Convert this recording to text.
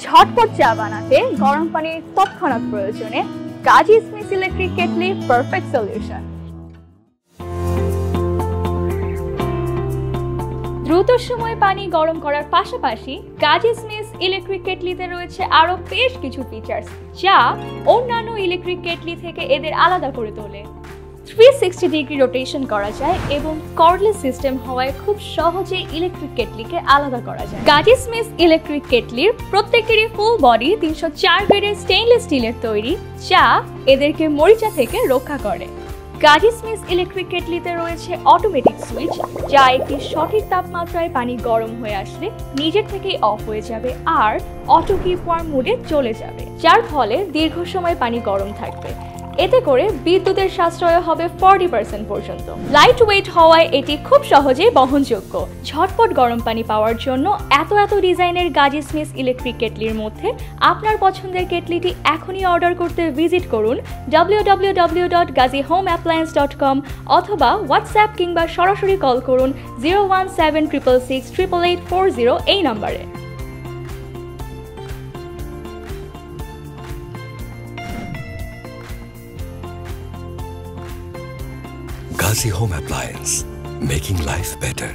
ঝটপট চা বানাতে গরম পানির তৎক্ষণাৎ প্রয়োজনে Kazi Smith electric kettle perfect solution. দ্রুত সময়ে পানি গরম করার পাশাপাশি কাজী স্মিথ ইলেকট্রিক কেটলিতে রয়েছে আরো বেশ কিছু ফিচার্স যা অন্যান্য ইলেকট্রিক কেটলি থেকে এদের আলাদা করে তোলে। 360 ডিগ্রি রোটেশন করা যায় এবং কর্ডলেস সিস্টেম হওয়ায় খুব সহজেই ইলেকট্রিক কেটলিকে আলাদা করা যায়। কাজী স্মিথ ইলেকট্রিক কেটলির প্রত্যেকটিরই ফুল বডি 304 গ্রেডের স্টেইনলেস স্টিলের তৈরি, যা এদেরকে মরিচা থেকে রক্ষা করে। কাজী স্মিথ ইলেকট্রিক কেটলিতে রয়েছে অটোমেটিক সুইচ, যা একটি সঠিক তাপমাত্রায় পানি গরম হয়ে আসলে নিজের থেকেই অফ হয়ে যাবে আর অটো কিপ ওয়ার্ম মোডে চলে যাবে, যার ফলে দীর্ঘ সময় পানি গরম থাকবে। এতে করে বিদ্যুতের সাশ্রয় হবে 40% পর্যন্ত। লাইট ওয়েট হওয়ায় এটি খুব সহজেই বহনযোগ্য। ঝটপট গরম পানি পাওয়ার জন্য এত ডিজাইনের কাজী স্মিথ ইলেকট্রিক কেটলির মধ্যে আপনার পছন্দের কেটলিটি এখনই অর্ডার করতে ভিজিট করুন www.gazihomeappliance.com অথবা হোয়াটসঅ্যাপ কিংবা সরাসরি কল করুন 01766688840 এই নম্বরে। Gazi Home Appliance, making life better.